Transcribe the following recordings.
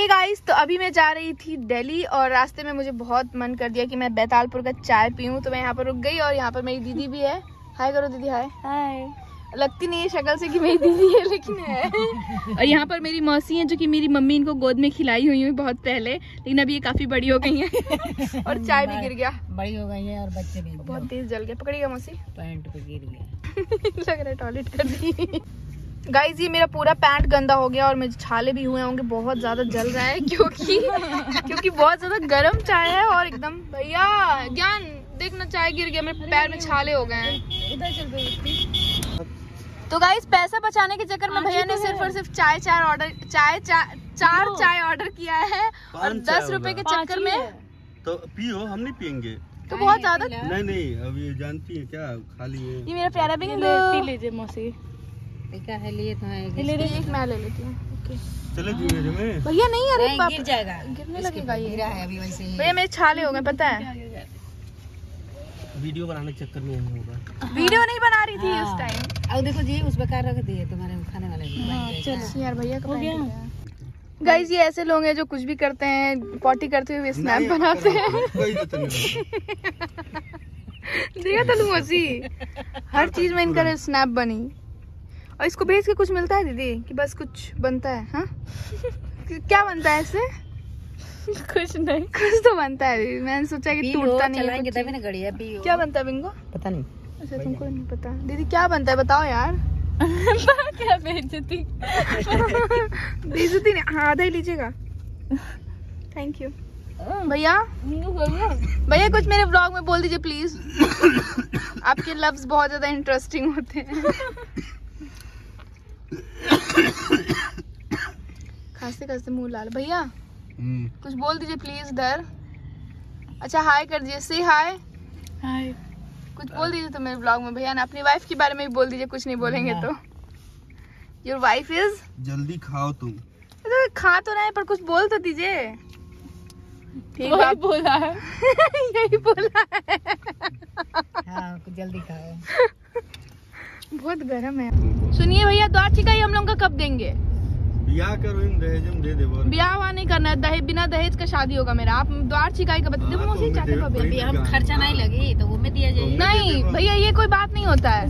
Hey guys, तो अभी मैं जा रही थी दिल्ली और रास्ते में मुझे बहुत मन कर दिया कि मैं बैतालपुर का चाय पीऊं, तो मैं यहाँ पर रुक गई और यहाँ पर मेरी दीदी भी है। हाय करो दीदी। हाय। हाय। लगती नहीं है शक्ल से कि मेरी दीदी है, लेकिन है। और यहाँ पर मेरी मौसी है जो कि मेरी मम्मी इनको गोद में खिलाई हुई है बहुत पहले, लेकिन अभी ये काफी बड़ी हो गई है। और चाय भी गिर गया। बड़ी हो गई है और बच्चे भी बहुत तेज जल गया। पकड़िएगा मौसी। पैंट पे गिर गया। लग रहा है टॉयलेट कर दी। गाइज ये मेरा पूरा पैंट गंदा हो गया और मुझे छाले भी हुए होंगे, बहुत ज्यादा जल रहा है क्योंकि बहुत ज्यादा गर्म चाय है। और एकदम भैया ज्ञान देखना, चाय गिर गया, मेरे पैर में छाले हो गए हैं। इधर चल गई। तो गाइज पैसा बचाने के चक्कर में भैया ने सिर्फ और सिर्फ चार चाय ऑर्डर किया है और 10 रुपए के चक्कर में। तो पियो, हम नहीं पियेंगे तो बहुत ज्यादा। नहीं अभी जानती है क्या, खाली है। ये मेरा प्यारा बिंगो, पी लीजिए मौसी। है लिए तो है, एक मैं ले लेती हूँ। चले धीरे में भैया। नहीं अरे गिर जाएगा, गिरने लगेगा। ये गिरा है अभी वैसे ही। भैया मेरे छाले हो गए, पता है। वीडियो बनाने के चक्कर में होगा। वीडियो नहीं बना रही थी उस टाइम। अब देखो जी उस बेकार रख दिए तुम्हारे खाने वाले। चलो यार भैया का हो गया। गाइस ये ऐसे लोग हैं जो कुछ भी करते हैं, पॉटी करते हुए स्नैप बनाते हैं। देखा था मौसी, हर चीज में इनका स्नैप बनी। और इसको भेज के कुछ मिलता है दीदी कि बस कुछ बनता है? हाँ क्या बनता है इससे? कुछ नहीं, कुछ तो बनता है। मैंने सोचा कि टूटता नहीं है। तभी ना गड़ी है। क्या बनता है बिंगो? पता नहीं। अच्छा तुमको नहीं पता? दीदी क्या बनता है बताओ यार। क्या बेइज्जती। बेइज्जती नहीं, हाँ आधा ही लीजिएगा। थैंक यू भैया। भैया कुछ मेरे व्लॉग में बोल दीजिए प्लीज। आपके लफ्ज बहुत ज्यादा इंटरेस्टिंग होते हैं। खांसते खांसते मुंह लाल। भैया कुछ बोल दीजिए प्लीज इधर। अच्छा हाय कर दीजिए, से हाय। हाय कुछ बोल दीजिए तो मेरे ब्लॉग में। भैया ना अपनी वाइफ के बारे में भी बोल दीजिए, कुछ नहीं बोलेंगे तो। Your wife is. जल्दी खाओ तुम। तो खा तो रहे पर कुछ बोल तो दीजिए। ठीक है बोला है। यही बोला है। हाँ कुछ जल्दी खाओ। बहुत गर्म है। सुनिए भैया, द्वार छिकाई हम लोग का कब देंगे? ब्याह करो, इन दहेज में दे दे। ब्याह हुआ नहीं करना है, बिना दहेज का शादी होगा मेरा। आप द्वार छिकाई का बता दो। मुझे चाहते हम खर्चा नहीं लगी तो वो में दिया जाएगा। नहीं भैया ये कोई बात नहीं होता है,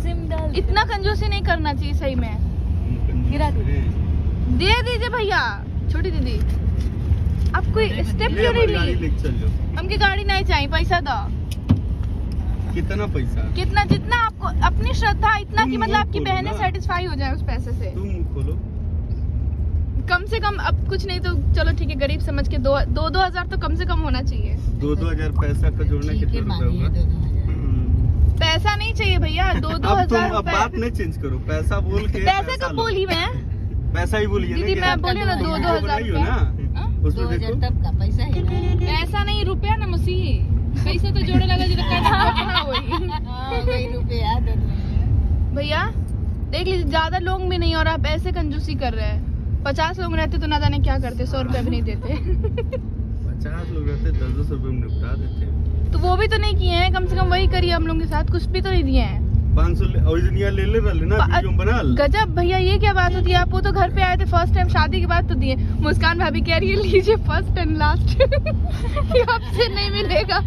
इतना कंजूसी नहीं करना चाहिए सही में। गिरा दे दीजिए भैया। छोटी दीदी आप कोई स्टेप क्यों नहीं ली? हमकी गाड़ी नहीं चाहिए, पैसा दो। कितना पैसा? कितना जितना आपको अपनी श्रद्धा, इतना कि मतलब आपकी बहनें सेटिस्फाई हो जाए उस पैसे से। तुम खोलो कम से कम। अब कुछ नहीं तो चलो ठीक है, गरीब समझ के 2,000 तो कम से कम होना चाहिए। 2,000 पैसा का जोड़ने के पैसा नहीं चाहिए भैया। 2,000। अब बात नहीं चेंज करो, पैसा बोल के। पैसे कब बोली मैं? पैसा ही बोलिए दीदी, मैं बोली ना 2,000 उसमें देखो तब का पैसा है। पैसा नहीं रुपया ना मुसी। पैसा तो जोड़े लगा जी रुपया। भैया देख लीजिए, ज्यादा लोग भी नहीं और आप ऐसे कंजूसी कर रहे हैं। 50 लोग रहते तो ना जाने क्या करते, 100 रुपया भी नहीं देते। 50 लोग रहते 10-10 रुपए में निपटा देते। तो वो भी तो नहीं किए हैं, कम से कम वही करिए हम लोग के साथ। कुछ भी तो नहीं दिए हैं। 500 ओरिजिनल ले लेना बना। गजब भैया, ये क्या बात होती है? आप वो तो घर पे आए थे फर्स्ट टाइम, शादी के बाद तो दिए। मुस्कान भाभी कह रही है लीजिए फर्स्ट एंड लास्ट। आपसे नहीं मिलेगा।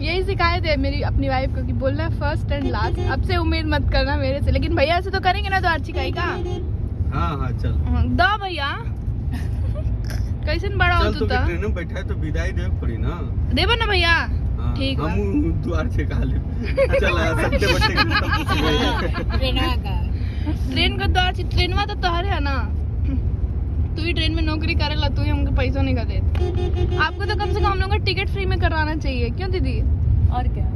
यही शिकायत है मेरी अपनी वाइफ को कि बोलना है फर्स्ट एंड लास्ट। अब से उम्मीद मत करना मेरे से, लेकिन भैया से तो करेंगे ना द्वार छिकाई का। हाँ चल दो भैया। कैसे बड़ा हो तू? ट्रेन में बैठा है तो विदाई दे पड़ी ना। देबो ना भैया। ठीक है हम द्वार छिका ले। चल ट्रेन का द्वार ट्रेनवा तो तोहरे है ना। तू ही ट्रेन में नौकरी करेला, तू ही हमको पैसा नहीं कर देते। आपको तो कम से कम हम लोग का टिकट फ्री में करवाना चाहिए, क्यों दीदी? और क्या।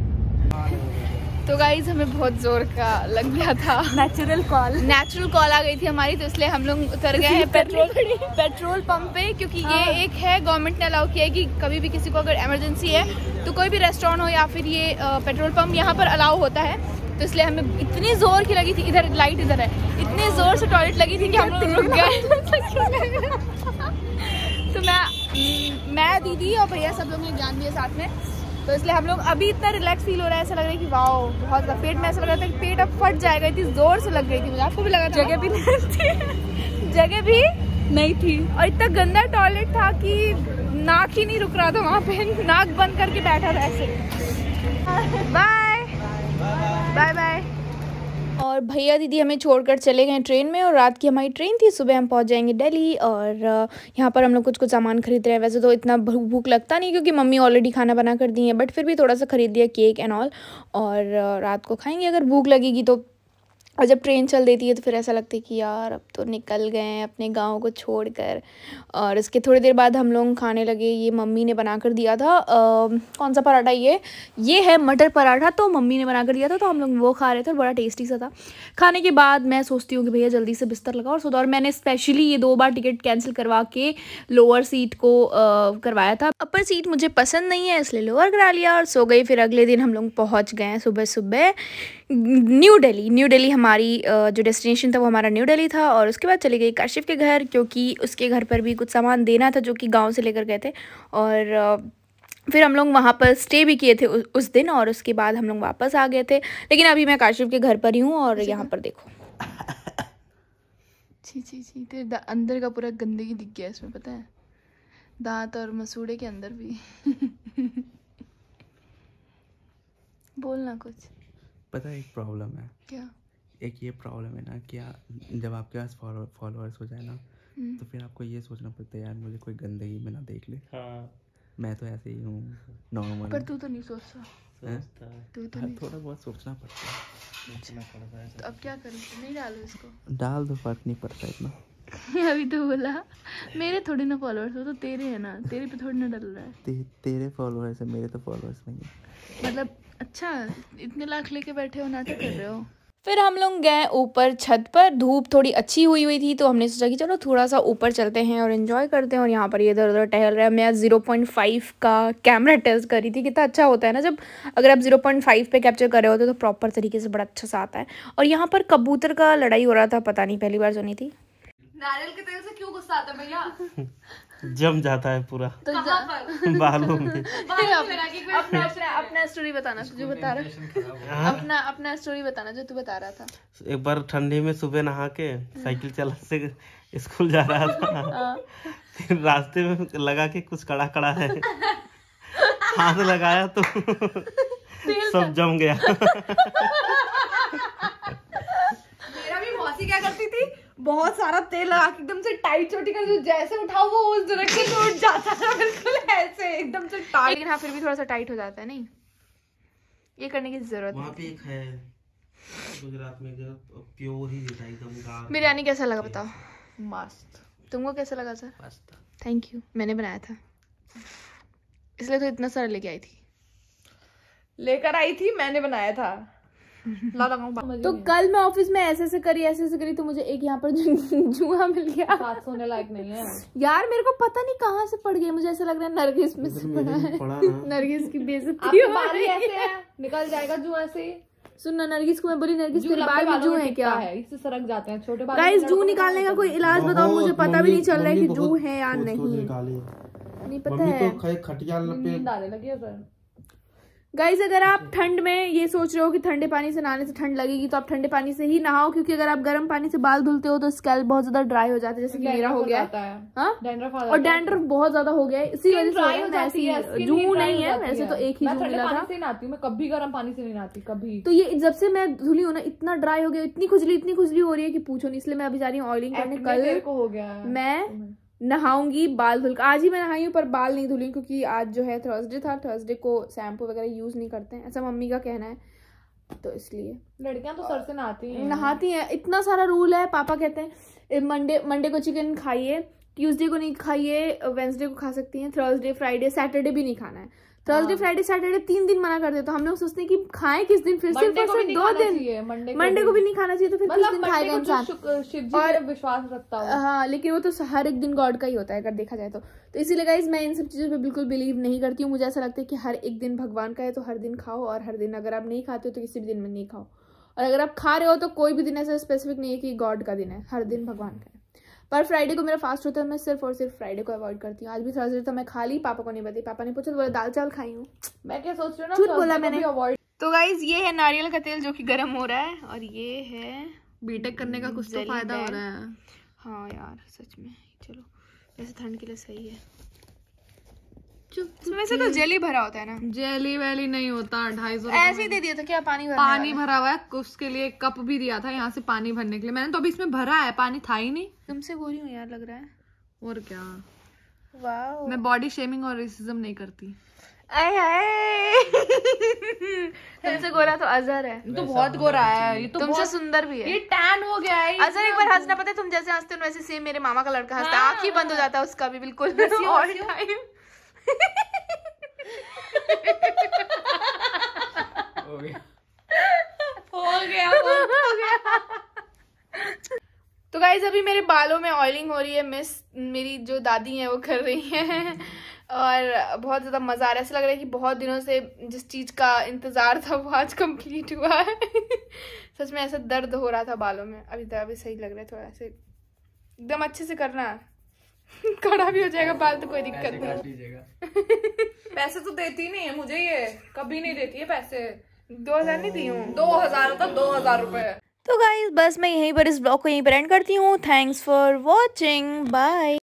तो गाइज हमें बहुत जोर का लग गया था। नेचुरल कॉल आ गई थी हमारी, तो इसलिए हम लोग उतर गए हैं पेट्रोल पंप पे। क्योंकि ये एक है, गवर्नमेंट ने अलाउ किया है कि कभी भी किसी को अगर इमरजेंसी है तो कोई भी रेस्टोरेंट हो या फिर ये पेट्रोल पंप यहाँ पर अलाउ होता है। तो इसलिए हमें इतनी जोर की लगी थी, इधर लाइट इधर है, इतनी जोर से टॉयलेट लगी थी कि हम लोग रुक गए। तो मैं दीदी और भैया सब लोग ने जान दिया साथ में। तो इसलिए हम लोग अभी इतना रिलैक्स फील हो रहा है, ऐसा लग रहा है कि वाओ बहुत ज़्यादा। पेट में ऐसा लग रहा था कि पेट अब फट जाएगा, इतनी जोर से लग गई थी मुझे। आपको भी लगा? जगह भी नहीं थी और इतना गंदा टॉयलेट था कि नाक ही नहीं रुक रहा था वहाँ पे, नाक बंद करके बैठा था ऐसे। Bye bye bye. और भैया दीदी हमें छोड़कर चले गए ट्रेन में, और रात की हमारी ट्रेन थी, सुबह हम पहुंच जाएंगे दिल्ली। और यहाँ पर हम लोग कुछ सामान खरीद रहे हैं। वैसे तो इतना भूख लगता नहीं क्योंकि मम्मी ऑलरेडी खाना बना कर दी है, बट फिर भी थोड़ा सा खरीद दिया, केक एंड ऑल। और रात को खाएंगे अगर भूख लगेगी तो। और जब ट्रेन चल देती है तो फिर ऐसा लगता है कि यार अब तो निकल गए हैं अपने गांव को छोड़कर। और इसके थोड़ी देर बाद हम लोग खाने लगे। ये मम्मी ने बना कर दिया था, कौन सा पराठा, ये है मटर पराठा, तो मम्मी ने बना कर दिया था, तो हम लोग वो खा रहे थे। बड़ा टेस्टी सा था। खाने के बाद मैं सोचती हूँ कि भैया जल्दी से बिस्तर लगाओ और सो जाओ। और मैंने स्पेशली ये 2 बार टिकट कैंसिल करवा के लोअर सीट को करवाया था। अपर सीट मुझे पसंद नहीं है इसलिए लोअर करा लिया और सो गई। फिर अगले दिन हम लोग पहुँच गए सुबह सुबह न्यू दिल्ली। हमारी जो डेस्टिनेशन था वो हमारा न्यू दिल्ली था। और उसके बाद चली गई काशिफ के घर, क्योंकि उसके घर पर भी कुछ सामान देना था जो कि गांव से लेकर गए थे। और फिर हम लोग वहाँ पर स्टे भी किए थे उस दिन, और उसके बाद हम लोग वापस आ गए थे। लेकिन अभी मैं काशिफ के घर पर ही हूँ। और यहाँ पर देखो, छी तेरे अंदर का पूरा गंदगी दिख गया इसमें, पता है, दांत और मसूड़े के अंदर भी। बोलना कुछ। पता है एक प्रॉब्लम है क्या? एक ये प्रॉब्लम है ना, क्या जब आपके पास फॉलोअर्स हो जाए ना, तो फिर आपको ये सोचना पड़ता है यार मुझे कोई गंदगी में ना देख ले। हाँ। मैं तो ऐसे ही हूँ नॉर्मल। पर तू तो नहीं सोचता। तू तो नहीं। थोड़ा बहुत सोचना पड़ता है। तो अब क्या करूँ? नहीं डालो इसको। डाल दो, फर्क नहीं पड़ता इतना। अभी तो बोला मेरे थोड़ी ना फॉलोअर्स हो, तो तेरे है ना, तेरे पे थोड़ी ना डल रहा है। तेरे फॉलोअर्स है, मेरे तो फॉलोअर्स नहीं है। मतलब अच्छा, इतने लाख लेके बैठे हो, नाटक कर रहे हो। फिर हम लोग गए ऊपर छत पर। धूप थोड़ी अच्छी हुई थी, तो हमने सोचा कि चलो थोड़ा सा ऊपर चलते हैं और एंजॉय करते हैं। और यहाँ पर ये इधर उधर टहल रहा है। मैं 0.5 का कैमरा टेस्ट करी थी, कितना अच्छा होता है ना जब अगर आप 0.5 पे कैप्चर कर रहे होते तो प्रॉपर तरीके से बड़ा अच्छा सा आता है। और यहाँ पर कबूतर का लड़ाई हो रहा था, पता नहीं, पहली बार सुनी थी। नारियल के तेल से क्यों गुस्सा आता है भैया? जम जाता है पूरा। तो बालों में। अपना स्टोरी बताना जो बता रहा, अपना स्टोरी बताना जो तू बता रहा था। एक बार ठंडी में सुबह नहा के साइकिल चला से स्कूल जा रहा था। फिर रास्ते में लगा के कुछ कड़ा है, हाथ लगाया तो सब जम गया। मेरा भी मौसी क्या करती थी, बहुत सारा तेल लगा के एकदम से टाइट चोटी कर, जो जैसे उठाओ वो उस डायरेक्शन में उठ जाता था, बिल्कुल ऐसे एकदम से टाइट। लेकिन हाँ फिर भी थोड़ा सा टाइट हो जाता है। नहीं, ये करने की जरूरत वहाँ पे एक है गुजरात में जो प्योर ही देता है एकदम। बिरयानी कैसा लगा बताओ? मस्त। तुमको कैसा लगा सर? मस्त। थैंक यू, मैंने बनाया था इसलिए तो इतना सारा लेके आई थी, मैंने बनाया था। तो कल मैं ऑफिस में ऐसे करी तो मुझे एक यहाँ पर जुआ मिल गया। साथ सोने लायक नहीं है यार, मेरे को पता नहीं कहाँ से पड़ गई, मुझे ऐसा लग रहा है नरगिस में से पड़ा है। नरगिस की बेइज्जती हो रही है। निकल जाएगा जुआ से। सुनना, नरगिस को मैं बोली, नरगिस तेरे बाल में जू है क्या? इससे सरक जाते हैं छोटे बाल। गाइस, जू निकालने का कोई इलाज बताओ, मुझे पता भी नहीं चल रहा है कि जू है या नहीं पता है। खटिया डाले लगे सर। गाइस, अगर आप ठंड में ये सोच रहे हो कि ठंडे पानी से नहाने से ठंड लगेगी, तो आप ठंडे पानी से ही नहाओ, क्योंकि अगर आप गर्म पानी से बाल धुलते हो तो स्कैल्प बहुत ज्यादा ड्राई हो जाता है, जैसे कि मेरा हो गया है। और डैंड्रफ बहुत ज्यादा हो गया है, इसी वजह से। जू नहीं है वैसे तो, एक ही जू मिला था। मैं कभी गर्म पानी से नहीं नहाती कभी। तो ये जब से मैं धुली हूँ ना, इतना ड्राई हो गया, इतनी खुजली हो रही है कि पूछो नहीं। इसलिए मैं अभी जा रही हूँ ऑयलिंग करने। कल को हो गया मैं नहाऊंगी बाल धुल। आज ही मैं नहाई हूँ पर बाल नहीं धुली, क्योंकि आज जो है थर्सडे था, थर्सडे को शैम्पू वगैरह यूज नहीं करते हैं, ऐसा मम्मी का कहना है, तो इसलिए। लड़कियां तो सर से नहाती हैं। इतना सारा रूल है। पापा कहते हैं मंडे को चिकन खाइए, ट्यूसडे को नहीं खाइए, वेंसडे को खा सकती हैं, थर्सडे फ्राइडे सैटरडे भी नहीं खाना है। थर्सडे फ्राइडे सैटरडे 3 दिन मना कर दे, तो हम लोग सोचते हैं कि खाएं किस दिन, फिर सिर्फ 2 दिन। मंडे को भी नहीं खाना चाहिए, तो फिर किस दिन खाएगा इंसान? और विश्वास रखता हूँ। हाँ, लेकिन वो तो हर एक दिन गॉड का ही होता है अगर देखा जाए तो। इसीलिए गाइज मैं इन सब चीजों पे बिल्कुल बिलीव नहीं करती हूँ। मुझे ऐसा लगता है कि हर एक दिन भगवान का है, तो हर दिन खाओ, और हर दिन अगर आप नहीं खाते हो तो किसी भी दिन में नहीं खाओ। और अगर आप खा रहे हो तो कोई भी दिन ऐसा स्पेसिफिक नहीं है कि गॉड का दिन है, हर दिन भगवान का है। पर फ्राइडे को मेरा फास्ट होता है, मैं सिर्फ और सिर्फ फ्राइडे को अवॉइड करती हूँ। आज भी थर्सडे तो मैं खा ली, पापा को नहीं बताई। पापा ने पूछा तो बोला दाल चावल खाई हूँ। मैं क्या सोच रही हूँ ना, झूठ बोला मैंने। तो गाइज ये है नारियल का तेल जो कि गर्म हो रहा है, और ये है बीटेक करने का कुछ तो फायदा हो रहा है। हाँ यार सच में चलो वैसे ठंड के लिए सही है। वैसे तो जेली भरा होता है ना। जेली वेली नहीं होता, 250 ऐसे ही दे दिया था क्या? पानी भरा? पानी भरा हुआ है, उसके लिए कप भी दिया था यहाँ से पानी भरने के लिए। मैंने तो अभी इसमें भरा है, पानी था ही नहीं। तुमसे गोरी हूँ यार, लग रहा है। और क्या, वाओ। मैं बॉडी शेमिंग और रेसिज्म नहीं करती। आए हाय तुमसे गोरा तो अजहर है। तो बहुत गोरा है ये, तो तुमसे सुंदर भी है। ये टैन हो गया है। अजहर एक बार हंसना, पता है तुम जैसे हंसते हो वैसे सेम मेरे मामा का लड़का हंसता है। आँख ही बंद हो जाता है उसका भी बिल्कुल ऑल टाइम। हो गया। तो गाइज अभी मेरे बालों में ऑयलिंग हो रही है। मिस मेरी जो दादी हैं वो कर रही हैं और बहुत ज़्यादा मज़ा आ रहा है। ऐसा लग रहा है कि बहुत दिनों से जिस चीज़ का इंतज़ार था वो आज कंप्लीट हुआ है। सच में ऐसा दर्द हो रहा था बालों में, अभी सही लग रहा है थोड़ा से। एकदम अच्छे से करना, कड़ा भी हो जाएगा बाल तो कोई दिक्कत नहीं। पैसे तो देती नहीं है मुझे, ये कभी नहीं देती है पैसे। 2000 नहीं दी हूँ, 2000 तो 2000 रुपए। तो गाइज बस मैं यहीं पर इस ब्लॉग को यहीं पर एंड करती हूँ। Thanks for watching, bye.